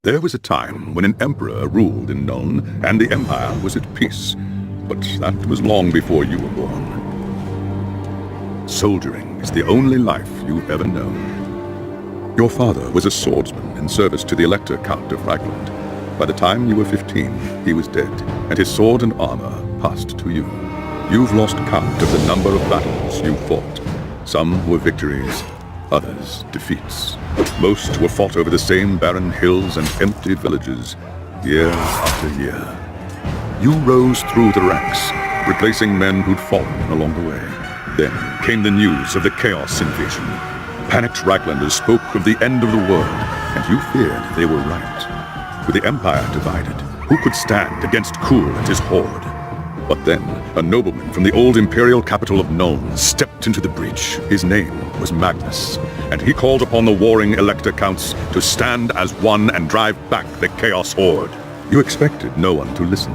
There was a time when an emperor ruled in Nuln, and the empire was at peace. But that was long before you were born. Soldiering is the only life you've ever known. Your father was a swordsman in service to the Elector Count of Ragland. By the time you were 15, he was dead, and his sword and armor passed to you. You've lost count of the number of battles you fought. Some were victories, others defeats. Most were fought over the same barren hills and empty villages, year after year. You rose through the ranks, replacing men who'd fallen along the way. Then came the news of the Chaos invasion. Panicked Raglanders spoke of the end of the world, and you feared they were right. With the Empire divided, who could stand against Kuhl and his horde? But then, a nobleman from the old imperial capital of Nuln stepped into the breach. His name was Magnus, and he called upon the warring Elector Counts to stand as one and drive back the Chaos Horde. You expected no one to listen,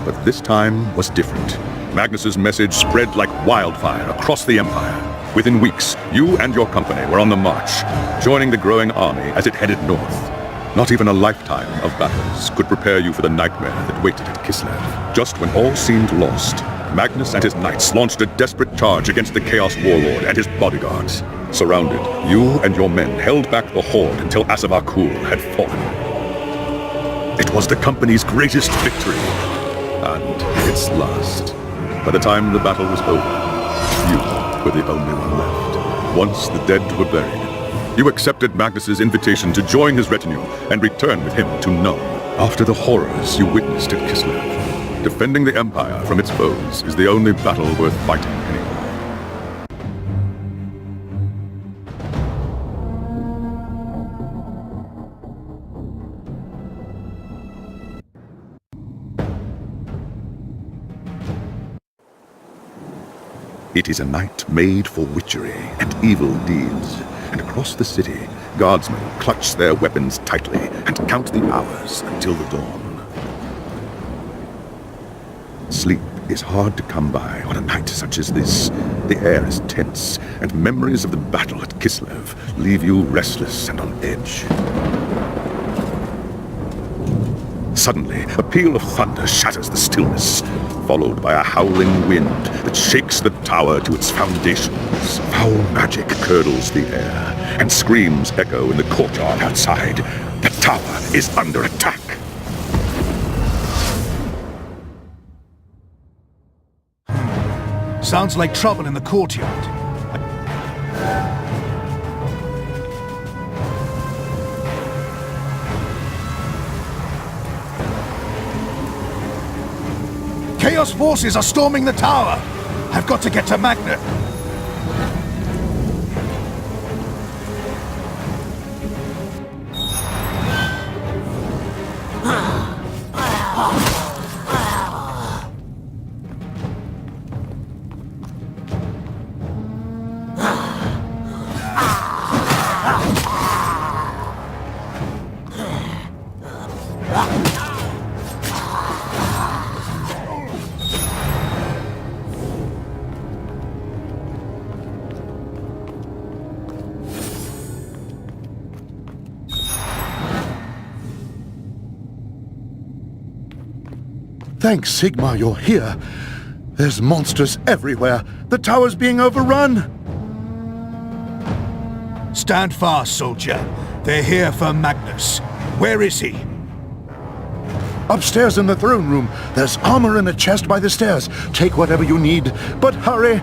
but this time was different. Magnus's message spread like wildfire across the Empire. Within weeks, you and your company were on the march, joining the growing army as it headed north. Not even a lifetime of battles could prepare you for the nightmare that waited at Kislev. Just when all seemed lost, Magnus and his knights launched a desperate charge against the Chaos Warlord and his bodyguards. Surrounded, you and your men held back the horde until Asavar Kuhl had fallen. It was the company's greatest victory, and its last. By the time the battle was over, you were the only one left. Once the dead were buried, you accepted Magnus's invitation to join his retinue and return with him to Nuln. After the horrors you witnessed at Kislev, defending the Empire from its foes is the only battle worth fighting anymore. It is a night made for witchery and evil deeds. And across the city, guardsmen clutch their weapons tightly and count the hours until the dawn. Sleep is hard to come by on a night such as this. The air is tense, and memories of the battle at Kislev leave you restless and on edge. Suddenly, a peal of thunder shatters the stillness, followed by a howling wind that shakes the tower to its foundations. Foul magic curdles the air, and screams echo in the courtyard outside. The tower is under attack. Sounds like trouble in the courtyard. Chaos forces are storming the tower! I've got to get to Magna. Thanks, Sigmar, you're here. There's monsters everywhere. The tower's being overrun. Stand fast, soldier. They're here for Magnus. Where is he? Upstairs in the throne room. There's armor in a chest by the stairs. Take whatever you need, but hurry.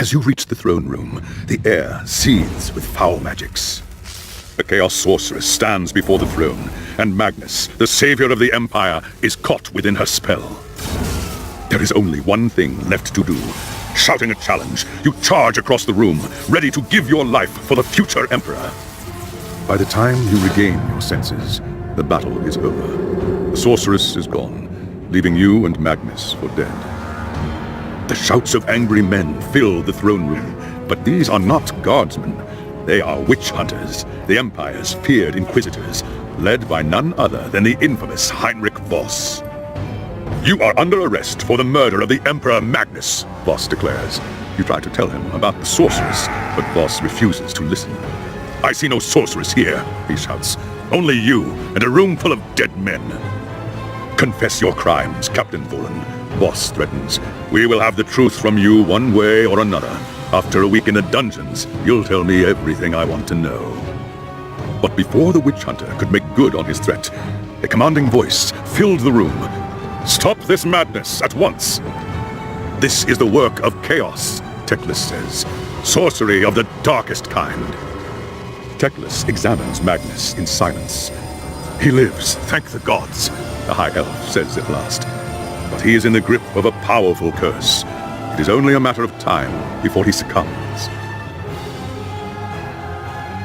As you reach the throne room, the air seethes with foul magics. A Chaos Sorceress stands before the throne, and Magnus, the savior of the Empire, is caught within her spell. There is only one thing left to do. Shouting a challenge, you charge across the room, ready to give your life for the future Emperor. By the time you regain your senses, the battle is over. The Sorceress is gone, leaving you and Magnus for dead. The shouts of angry men fill the throne room, but these are not guardsmen. They are witch hunters, the Empire's feared inquisitors, led by none other than the infamous Heinrich Voss. You are under arrest for the murder of the Emperor Magnus, Voss declares. You try to tell him about the sorceress, but Voss refuses to listen. I see no sorceress here, he shouts. Only you and a room full of dead men. Confess your crimes, Captain Volan, Voss threatens. We will have the truth from you one way or another. After a week in the dungeons, you'll tell me everything I want to know. But before the witch hunter could make good on his threat, a commanding voice filled the room. Stop this madness at once! This is the work of chaos, Teclis says. Sorcery of the darkest kind. Teclis examines Magnus in silence. He lives, thank the gods, the High Elf says at last. But he is in the grip of a powerful curse. It is only a matter of time before he succumbs.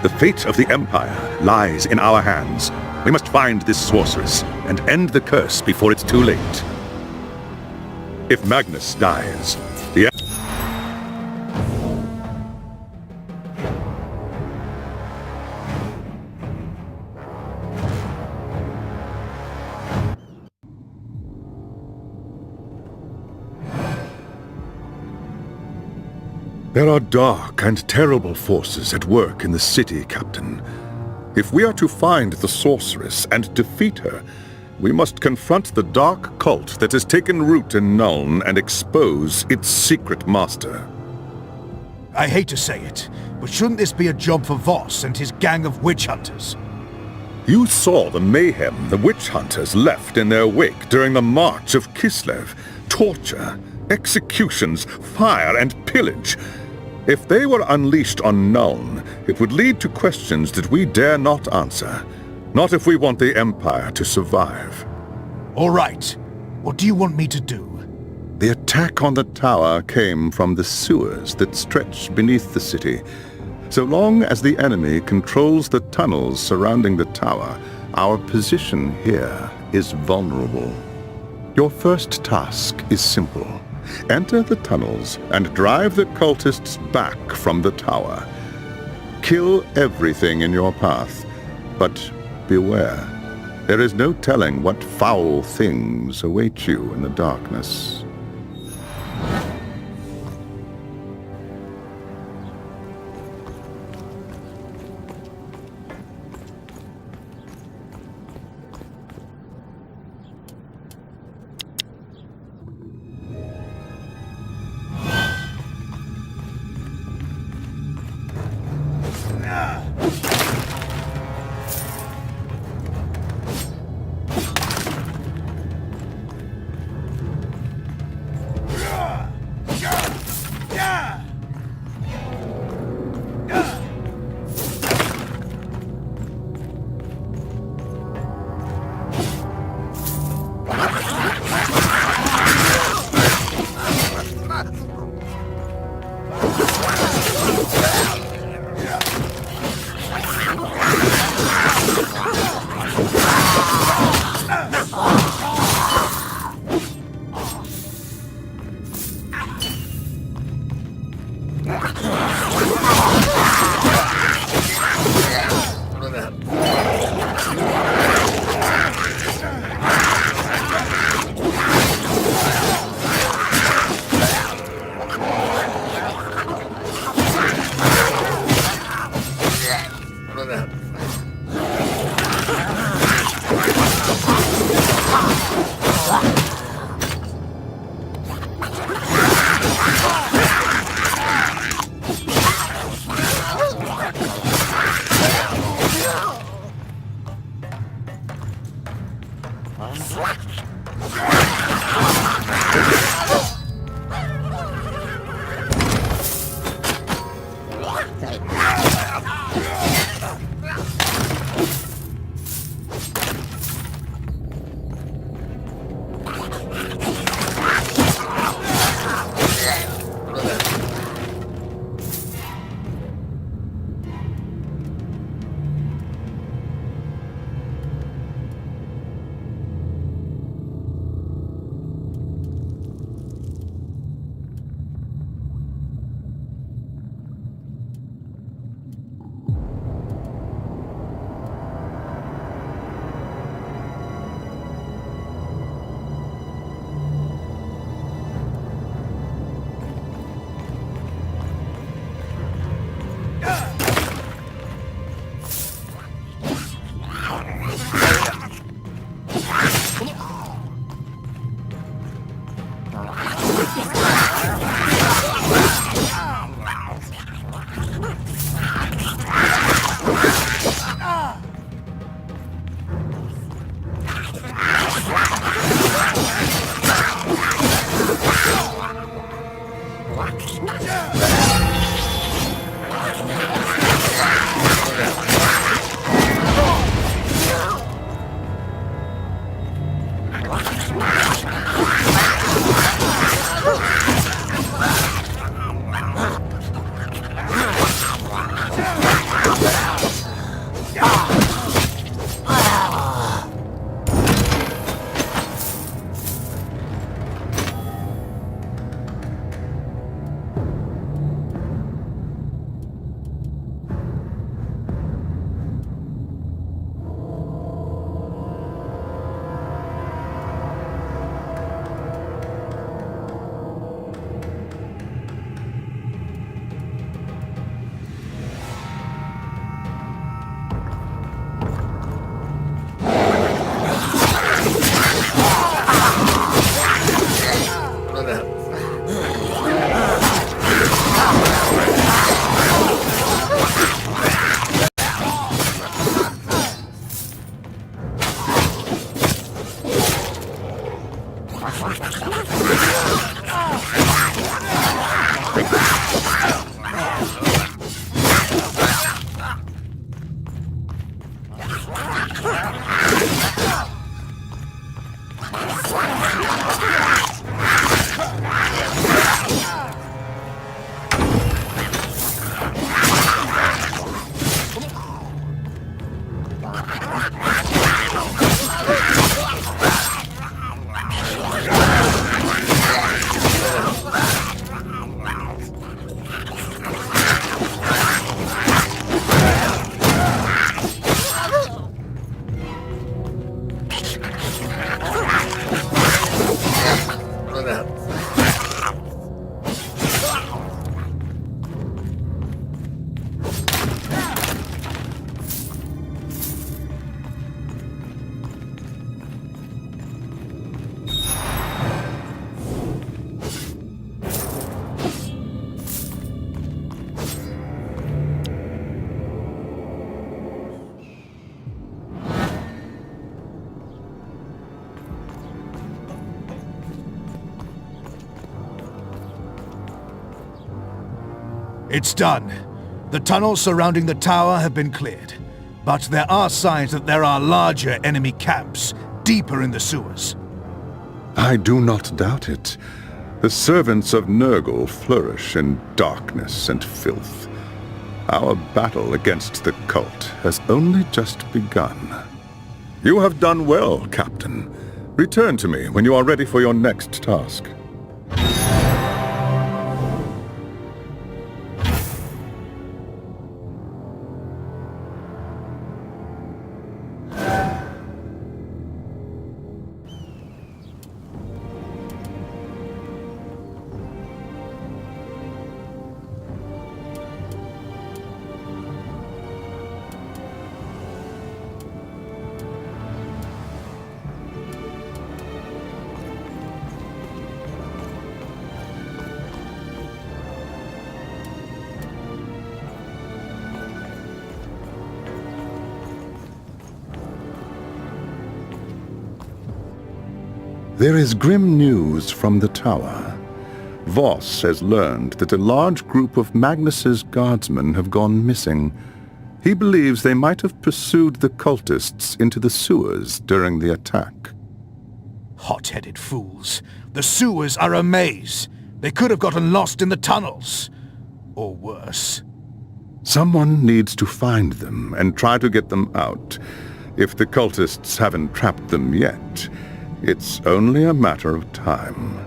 The fate of the Empire lies in our hands. We must find this sorceress and end the curse before it's too late. If Magnus dies, the There are dark and terrible forces at work in the city, Captain. If we are to find the sorceress and defeat her, we must confront the dark cult that has taken root in Nuln and expose its secret master. I hate to say it, but shouldn't this be a job for Voss and his gang of witch hunters? You saw the mayhem the witch hunters left in their wake during the March of Kislev. Torture, executions, fire, and pillage. If they were unleashed on Nuln, it would lead to questions that we dare not answer. Not if we want the Empire to survive. All right. What do you want me to do? The attack on the tower came from the sewers that stretch beneath the city. So long as the enemy controls the tunnels surrounding the tower, our position here is vulnerable. Your first task is simple. Enter the tunnels and drive the cultists back from the tower. Kill everything in your path, but beware. There is no telling what foul things await you in the darkness. It's done. The tunnels surrounding the tower have been cleared. But there are signs that there are larger enemy camps deeper in the sewers. I do not doubt it. The servants of Nurgle flourish in darkness and filth. Our battle against the cult has only just begun. You have done well, Captain. Return to me when you are ready for your next task. There is grim news from the tower. Voss has learned that a large group of Magnus's guardsmen have gone missing. He believes they might have pursued the cultists into the sewers during the attack. Hot-headed fools. The sewers are a maze. They could have gotten lost in the tunnels. Or worse. Someone needs to find them and try to get them out. If the cultists haven't trapped them yet, it's only a matter of time.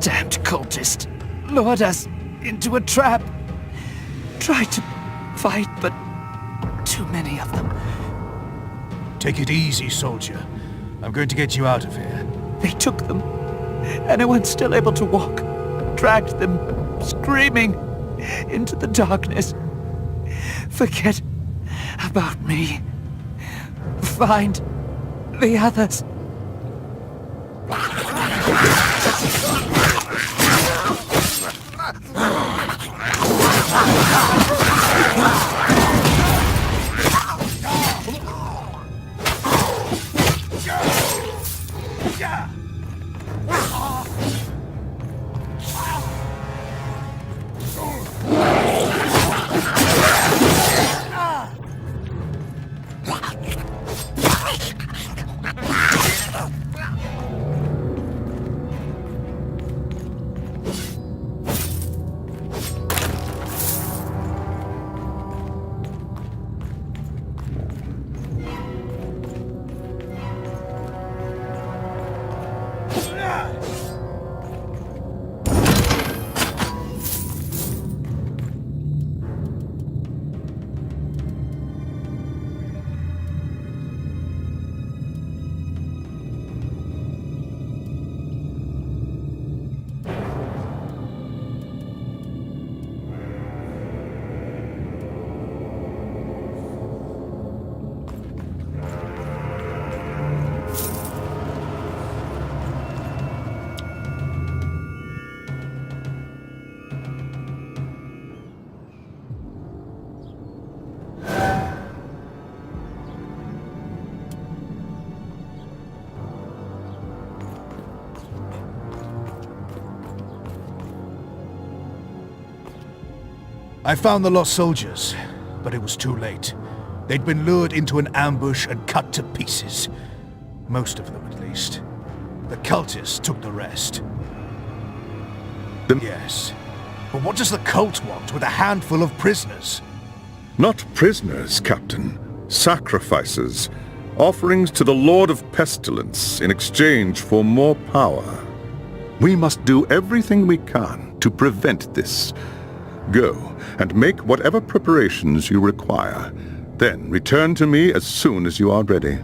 Damned cultist lured us into a trap. Tried to fight, but too many of them. Take it easy, soldier. I'm going to get you out of here. They took them. Anyone's still able to walk. Dragged them, screaming, into the darkness. Forget about me. Find the others. I found the lost soldiers, but it was too late. They'd been lured into an ambush and cut to pieces. Most of them, at least. The cultists took the rest. Yes. But what does the cult want with a handful of prisoners? Not prisoners, Captain. Sacrifices. Offerings to the Lord of Pestilence in exchange for more power. We must do everything we can to prevent this. Go and make whatever preparations you require. Then return to me as soon as you are ready.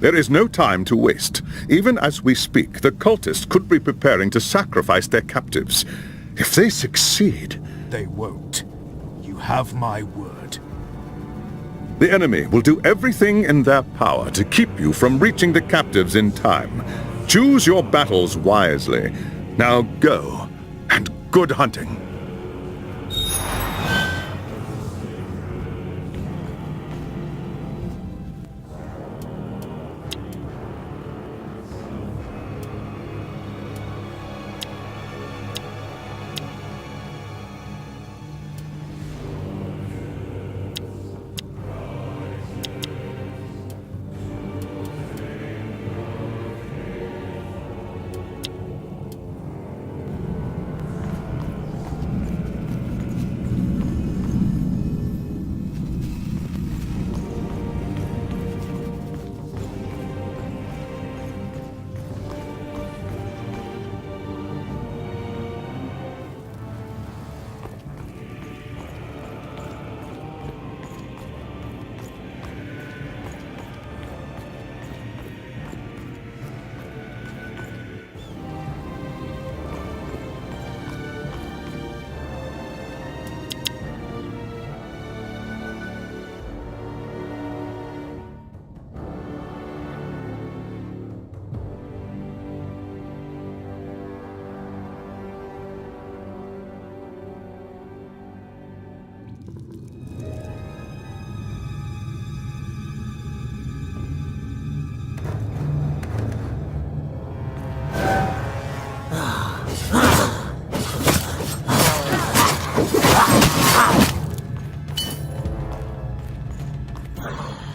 There is no time to waste. Even as we speak, the cultists could be preparing to sacrifice their captives. If they succeed... They won't. You have my word. The enemy will do everything in their power to keep you from reaching the captives in time. Choose your battles wisely. Now go, and good hunting.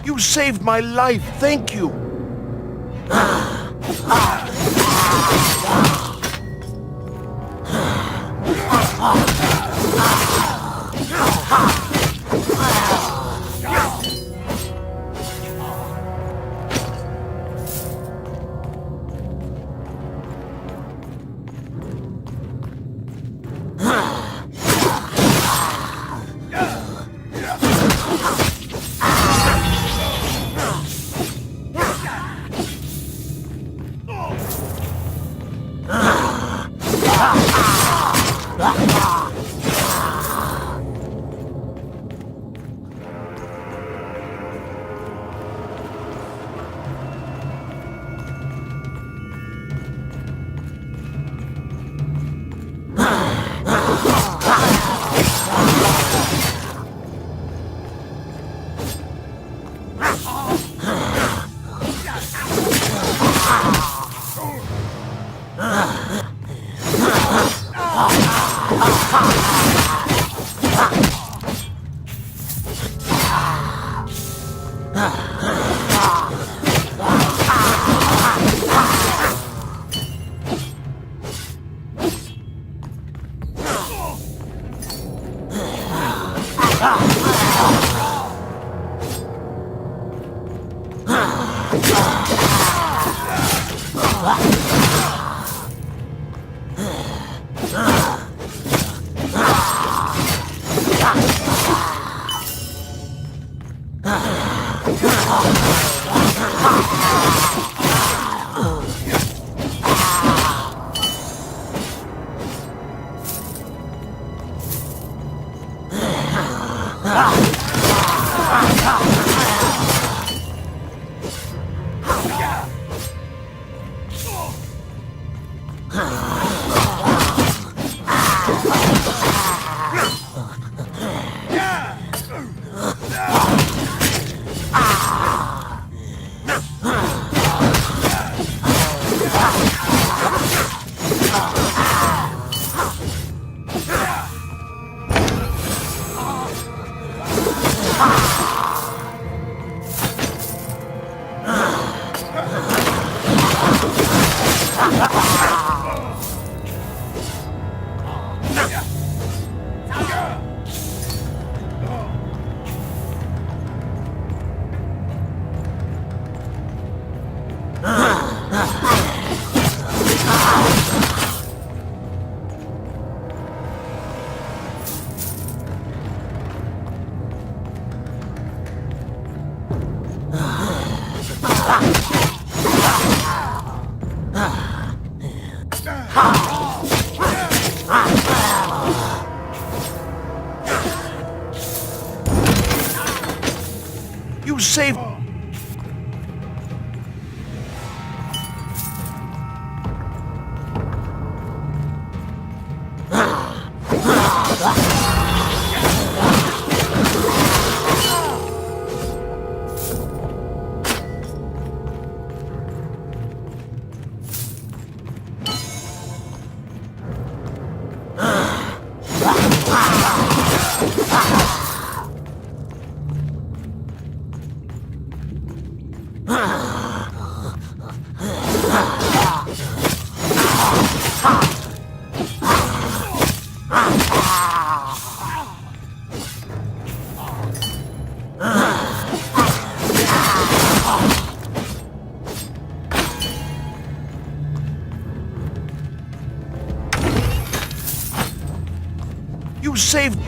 You saved my life, thank you! You saved... You saved...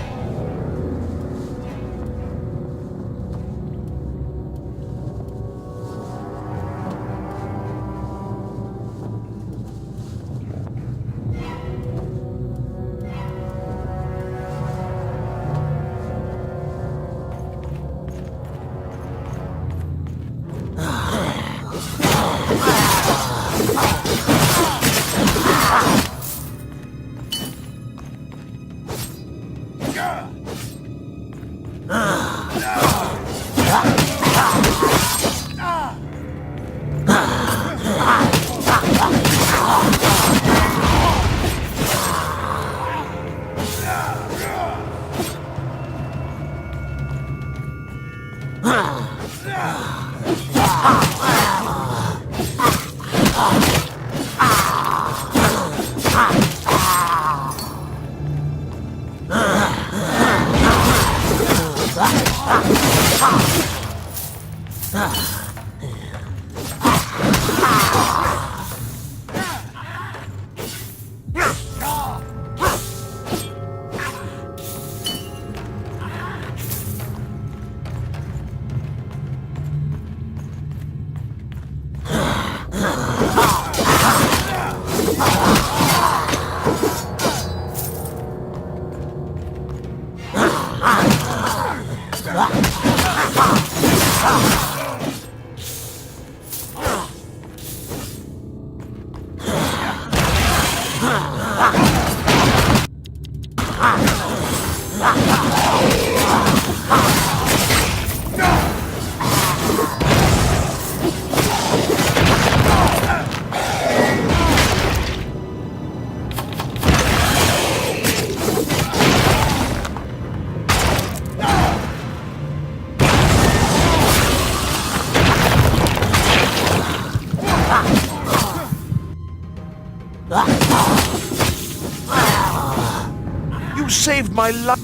You saved my life.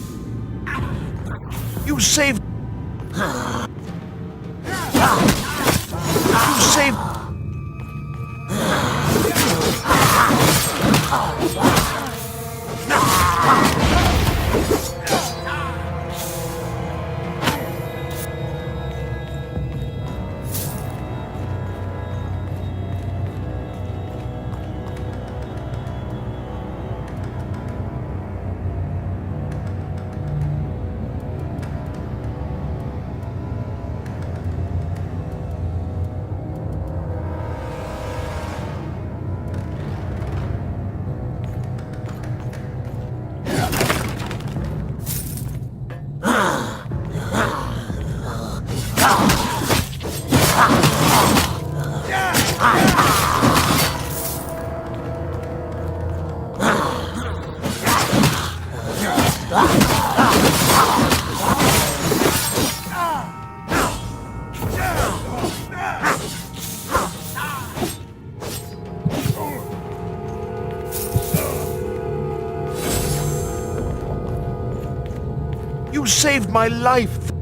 You saved... You saved... saved my life.